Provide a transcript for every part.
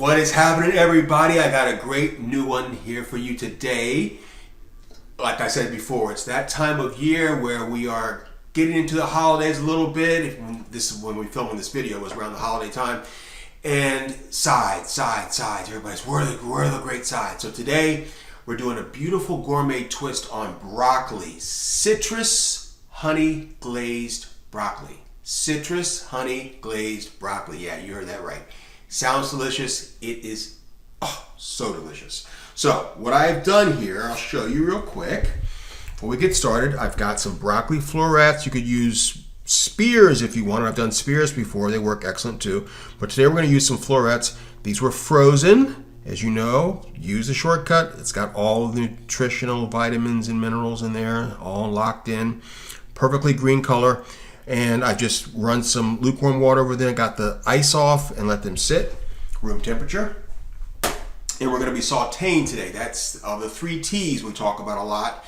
What is happening, everybody? I got a great new one here for you today. Like I said before, it's that time of year where we are getting into the holidays a little bit. This is when we filmed this video, it was around the holiday time. And sides. Everybody's, where are the great sides? So today, we're doing a beautiful gourmet twist on broccoli. Citrus honey glazed broccoli. Citrus honey glazed broccoli. Yeah, you heard that right. Sounds delicious. It is so delicious. So what I've done here, I'll show you real quick. Before we get started, I've got some broccoli florets. You could use spears if you want. I've done spears before. They work excellent too. But today we're going to use some florets. These were frozen. As you know, use the shortcut. It's got all of the nutritional vitamins and minerals in there, all locked in. Perfectly green color. And I just run some lukewarm water over there, got the ice off and let them sit, room temperature. And we're going to be sauteing today. That's the 3 T's we talk about a lot.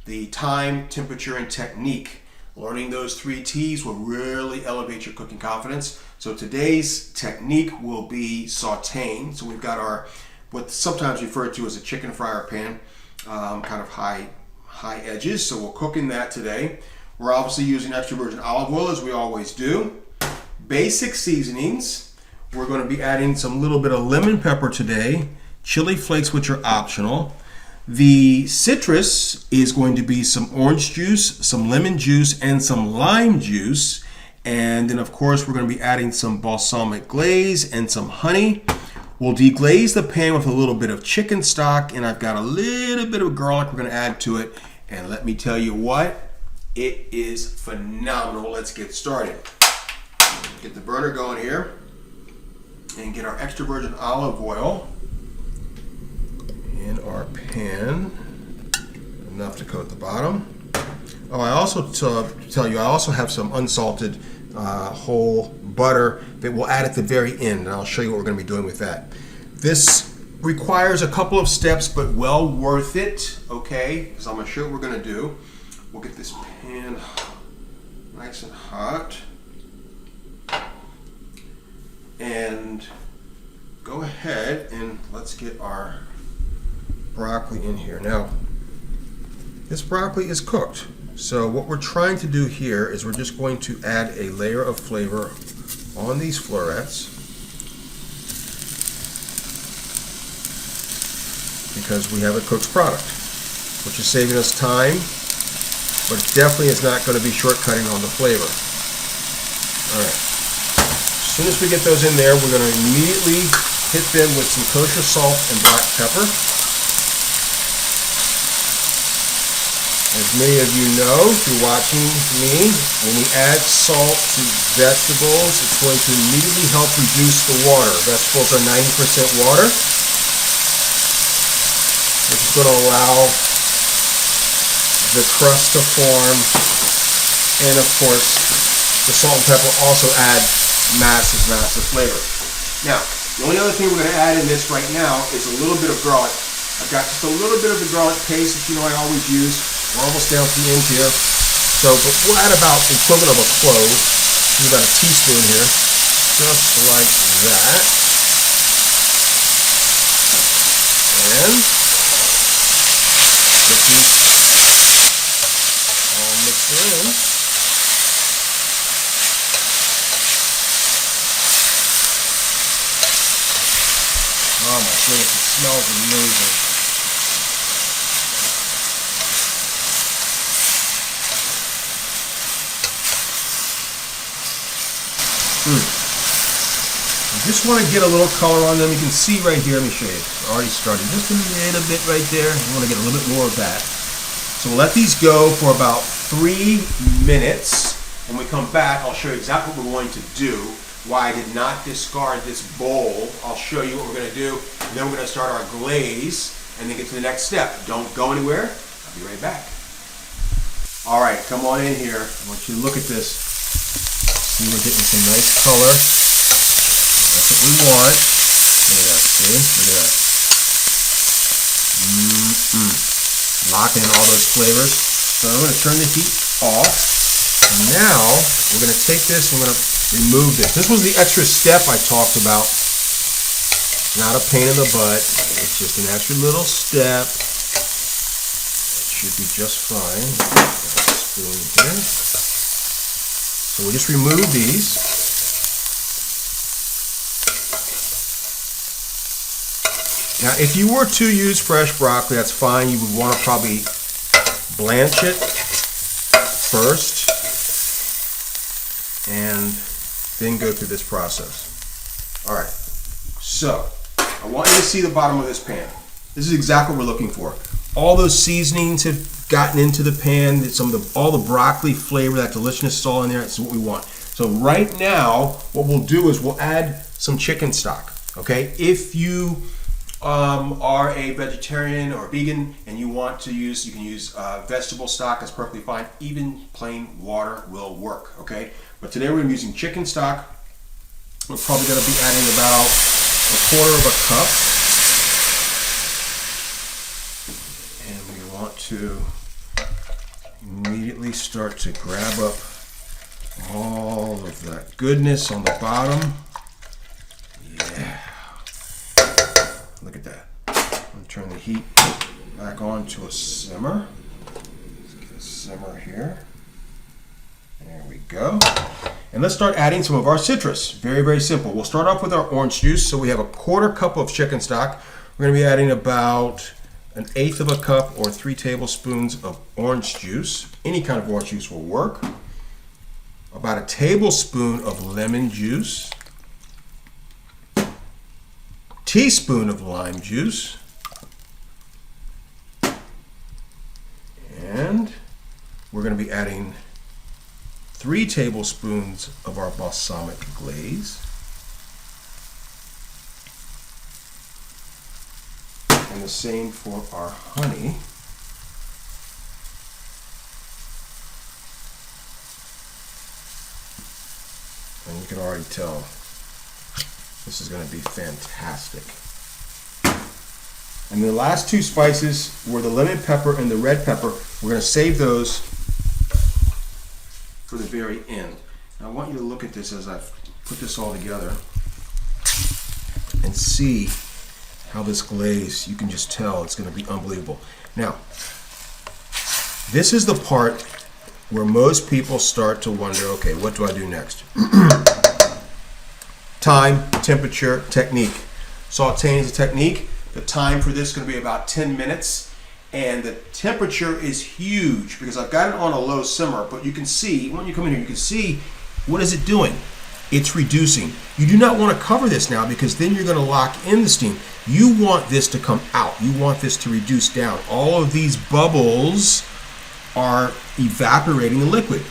The time, temperature, and technique. Learning those 3 T's will really elevate your cooking confidence. So today's technique will be sauteing. So we've got our, what's sometimes referred to as a chicken fryer pan, kind of high edges. So we'll cook in that today. We're obviously using extra virgin olive oil as we always do. Basic seasonings. We're going to be adding some little bit of lemon pepper today. Chili flakes, which are optional. The citrus is going to be some orange juice, some lemon juice, and some lime juice. And then of course we're going to be adding some balsamic glaze and some honey. We'll deglaze the pan with a little bit of chicken stock, and I've got a little bit of garlic we're going to add to it. And let me tell you what, it is phenomenal. Let's get started. Get the burner going here and get our extra virgin olive oil in our pan, enough to coat the bottom. Oh, I also tell you, I also have some unsalted whole butter that we'll add at the very end, and I'll show you what we're going to be doing with that. This requires a couple of steps, but well worth it, okay? So I'm going to show you what we're going to do. We'll get this pan nice and hot. And go ahead and let's get our broccoli in here. Now, this broccoli is cooked. So what we're trying to do here is we're just going to add a layer of flavor on these florets, because we have a cooked product, which is saving us time, but it definitely is not going to be shortcutting on the flavor. All right. As soon as we get those in there, we're going to immediately hit them with some kosher salt and black pepper. As many of you know, if you're watching me, when we add salt to vegetables, it's going to immediately help reduce the water. Vegetables are 90% water, which is going to allow the crust to form, and of course the salt and pepper also add massive flavor. Now, the only other thing we're going to add in this right now is a little bit of garlic. I've got just a little bit of the garlic paste that you know I always use. We're almost down to the end here. So, but we'll add about the equivalent of a clove, about a teaspoon here, just like that. And get these all mixed in. Oh my goodness, it smells amazing. You just want to get a little color on them. You can see right here, let me show you. It's already started just a little bit right there. You want to get a little bit more of that. So we'll let these go for about 3 minutes. When we come back, I'll show you exactly what we're going to do, why I did not discard this bowl. I'll show you what we're going to do, and then we're going to start our glaze and then get to the next step. Don't go anywhere. I'll be right back. All right, come on in here. I want you to look at this. See, we're getting some nice color. That's what we want. Look at that, see? Look at that. Locking in all those flavors. So I'm going to turn the heat off. And now we're going to take this and we're going to remove this. This was the extra step I talked about Not a pain in the butt. It's just an extra little step. It should be just fine. Got a spoon here. So we'll just remove these. Now, if you were to use fresh broccoli, that's fine. You would want to probably blanch it first and then go through this process. All right, so I want you to see the bottom of this pan. This is exactly what we're looking for. All those seasonings have gotten into the pan. All the broccoli flavor, that deliciousness is all in there. That's what we want. So right now, what we'll do is we'll add some chicken stock. Okay, if you are a vegetarian or vegan and you want to use, you can use vegetable stock. That's perfectly fine. Even plain water will work. Okay, but today we're using chicken stock. We're probably going to be adding about 1/4 of a cup. And we want to immediately start to grab up all of that goodness on the bottom. Yeah. Look at that. I'm going to turn the heat back on to a simmer. Let's get a simmer here. There we go. And let's start adding some of our citrus. Very, very simple. We'll start off with our orange juice. So we have 1/4 cup of chicken stock. We're going to be adding about 1/8 of a cup or 3 tablespoons of orange juice. Any kind of orange juice will work. About 1 tablespoon of lemon juice. Teaspoon of lime juice. And we're going to be adding 3 tablespoons of our balsamic glaze. And the same for our honey. And you can already tell this is going to be fantastic. And the last 2 spices were the lemon pepper and the red pepper. We're going to save those for the very end. Now I want you to look at this as I've put this all together and see how this glaze, you can just tell it's going to be unbelievable. Now, this is the part where most people start to wonder, okay, what do I do next? Time, temperature, technique. Sauteing is a technique. The time for this is going to be about 10 minutes. And the temperature is huge because I've got it on a low simmer, but you can see, when you come in here, you can see what is it doing? It's reducing. You do not want to cover this now because then you're going to lock in the steam. You want this to come out. You want this to reduce down. All of these bubbles are evaporating the liquid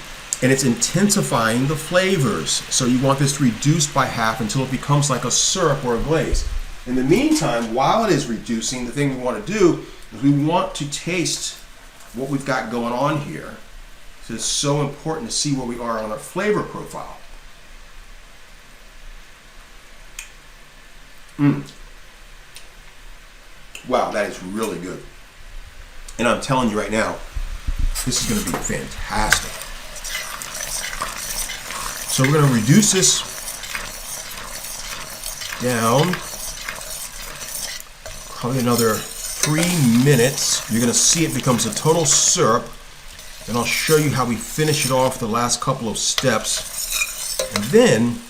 and it's intensifying the flavors. So you want this reduced by half until it becomes like a syrup or a glaze. In the meantime, while it is reducing, the thing we want to do is we want to taste what we've got going on here. So it's so important to see where we are on our flavor profile. Wow, that is really good. And I'm telling you right now, this is going to be fantastic. So we're going to reduce this down probably another 3 minutes. You're going to see it becomes a total syrup. And I'll show you how we finish it off the last couple of steps. And then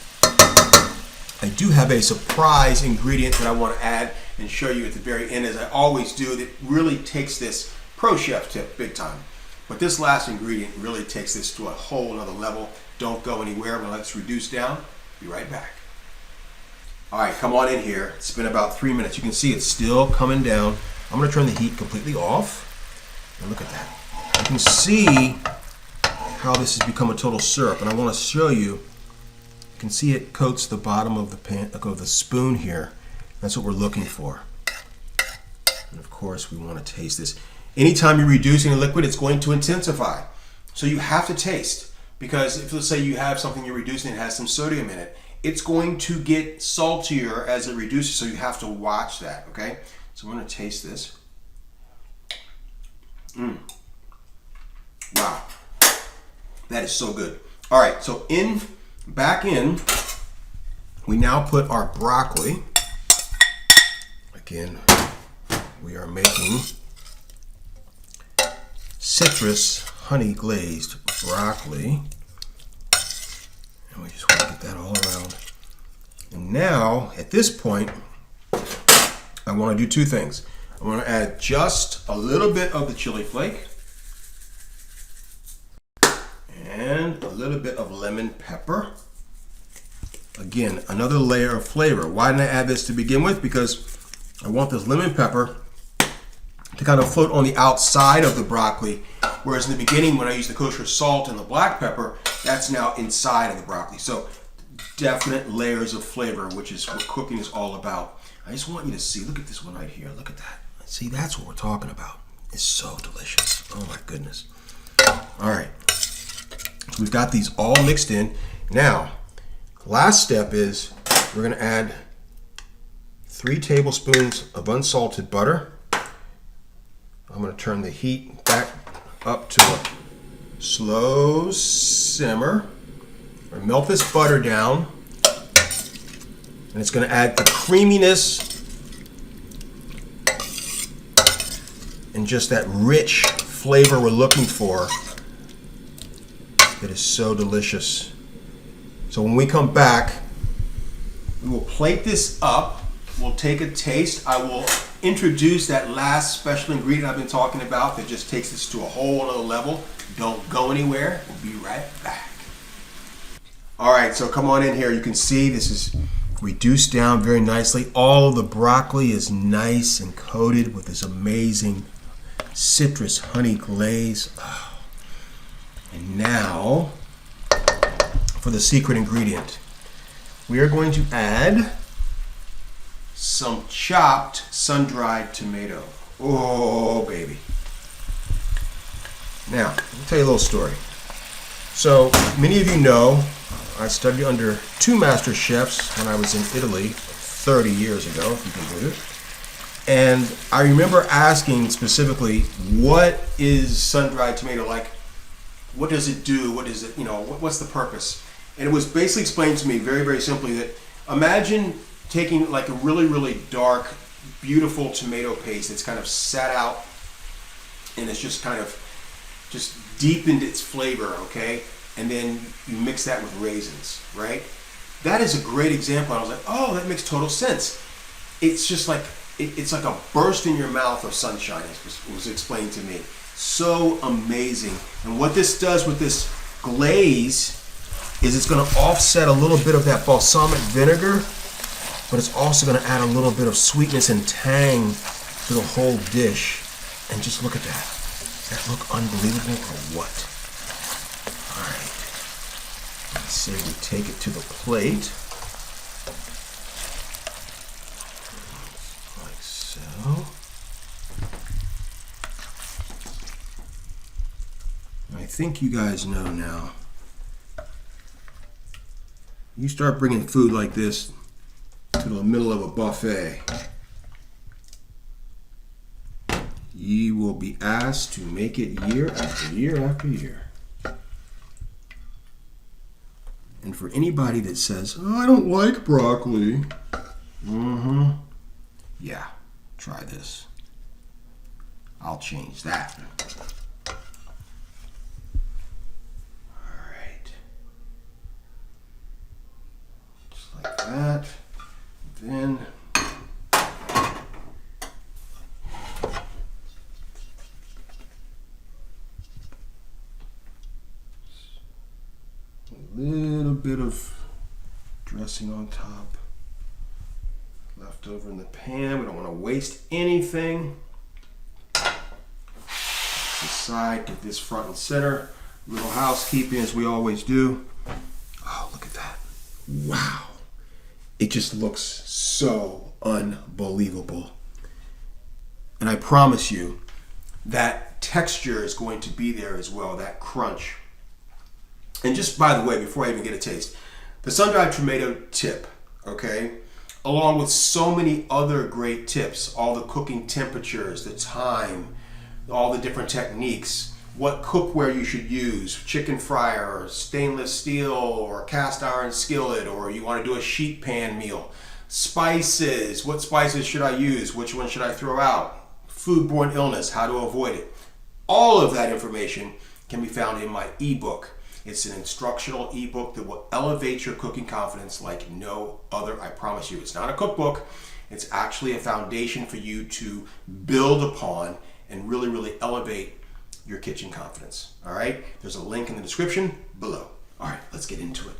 I do have a surprise ingredient that I want to add and show you at the very end, as I always do, that really takes this pro chef tip big time. But this last ingredient really takes this to a whole other level. Don't go anywhere. I'm going to let this reduce down. Be right back. All right, come on in here. It's been about 3 minutes. You can see it's still coming down. I'm going to turn the heat completely off. And look at that. You can see how this has become a total syrup. And I want to show you. You can see it coats the bottom of the pan, of the spoon here. That's what we're looking for. And of course, we want to taste this. Anytime you're reducing a liquid, it's going to intensify. So you have to taste. Because if, let's say you have something you're reducing and it has some sodium in it, it's going to get saltier as it reduces, so you have to watch that, okay? So I'm going to taste this. Wow. That is so good. All right, so back in, we now put our broccoli. Again, we are making citrus honey glazed broccoli. And we just want to get that all around. And now, at this point, I want to do two things. I want to add just a little bit of the chili flake and a little bit of lemon pepper. Again, another layer of flavor. Why didn't I add this to begin with? Because I want this lemon pepper to kind of float on the outside of the broccoli, whereas in the beginning when I used the kosher salt and the black pepper, that's now inside of the broccoli. So definite layers of flavor, which is what cooking is all about. I just want you to see, look at this one right here, look at that. See, that's what we're talking about. It's so delicious. Oh my goodness. All right, so we've got these all mixed in. Now, last step is we're gonna add 3 tablespoons of unsalted butter. I'm going to turn the heat back up to a slow simmer. We're going to melt this butter down, and it's going to add the creaminess and just that rich flavor we're looking for. It is so delicious. So when we come back, we will plate this up. We'll take a taste. I will introduce that last special ingredient I've been talking about that just takes this to a whole other level. Don't go anywhere. We'll be right back. All right, so come on in here. You can see this is reduced down very nicely. All of the broccoli is nice and coated with this amazing citrus honey glaze. Oh. And now, for the secret ingredient, we are going to add some chopped sun-dried tomato. Oh, baby. Now, let me tell you a little story. So, many of you know, I studied under 2 master chefs when I was in Italy 30 years ago, if you can believe it. And I remember asking specifically, what is sun-dried tomato like? What does it do? What is it, what's the purpose? And it was basically explained to me very, very simply that imagine taking like a really, really dark, beautiful tomato paste that's kind of sat out and it's just kind of just deepened its flavor, okay? And then you mix that with raisins, right? That is a great example. I was like, oh, that makes total sense. It's just like, it's like a burst in your mouth of sunshine, it was explained to me. So amazing. And what this does with this glaze is it's going to offset a little bit of that balsamic vinegar, but it's also going to add a little bit of sweetness and tang to the whole dish. And just look at that. Does that look unbelievable or what? All right. Let's say we take it to the plate. Like so. I think you guys know now. You start bringing food like this to the middle of a buffet, you will be asked to make it year after year after year. And for anybody that says, oh, I don't like broccoli, yeah, try this. I'll change that. All right. Just like that. Then a little bit of dressing on top, left over in the pan. We don't want to waste anything. Aside, get this front and center. Little housekeeping as we always do. Oh, look at that. Wow. It just looks so unbelievable. And I promise you that texture is going to be there as well, that crunch. And just by the way, before I even get a taste, the sun-dried tomato tip, okay, along with so many other great tips, all the cooking temperatures, the time, all the different techniques, what cookware you should use, chicken fryer or stainless steel or cast iron skillet, or you want to do a sheet pan meal. Spices. What spices should I use? Which one should I throw out? Foodborne illness, how to avoid it. All of that information can be found in my ebook. It's an instructional ebook that will elevate your cooking confidence like no other, I promise you. It's not a cookbook. It's actually a foundation for you to build upon and really, really elevate your kitchen confidence. All right? There's a link in the description below. All right, let's get into it.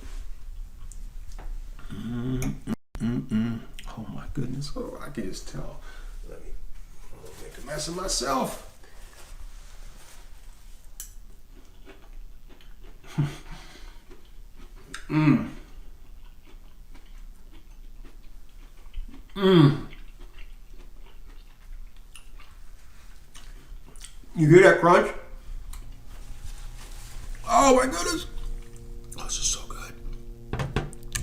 Oh my goodness. Oh, I can just tell. Let me make a mess of myself. You hear that crunch? Oh my goodness. Oh, this is so good.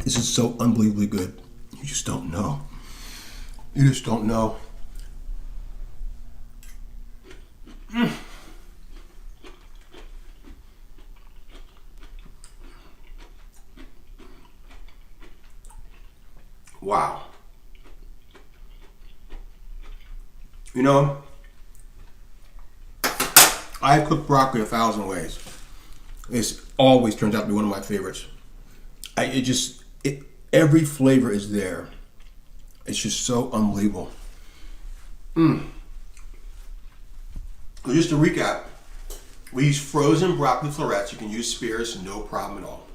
This is so unbelievably good. You just don't know. You just don't know. Wow. You know, I cook broccoli 1,000 ways. It always turns out to be one of my favorites. Every flavor is there. It's just so unbelievable. So just to recap, we use frozen broccoli florets. You can use spears, no problem at all.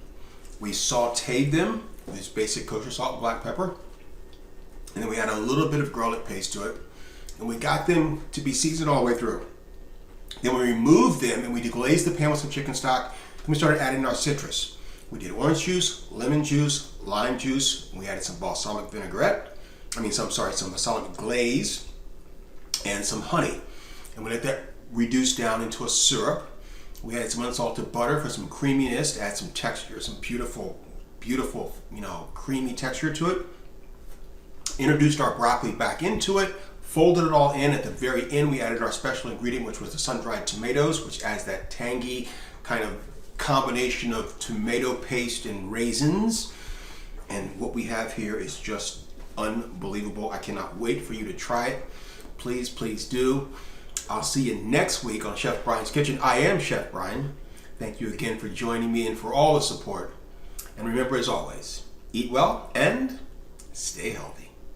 We sauteed them with this basic kosher salt and black pepper. And then we add a little bit of garlic paste to it. And we got them to be seasoned all the way through. Then we removed them and we deglazed the pan with some chicken stock. Then we started adding our citrus. We did orange juice, lemon juice, lime juice. We added some balsamic some balsamic glaze and some honey. And we let that reduce down into a syrup. We added some unsalted butter for some creaminess, to add some texture, some beautiful, creamy texture to it. Introduced our broccoli back into it, folded it all in. At the very end, we added our special ingredient, which was the sun-dried tomatoes, which adds that tangy kind of combination of tomato paste and raisins. And what we have here is just unbelievable. I cannot wait for you to try it. Please, please do. I'll see you next week on Chef Brian's Kitchen. I am Chef Brian. Thank you again for joining me and for all the support. And remember, as always, eat well and stay healthy.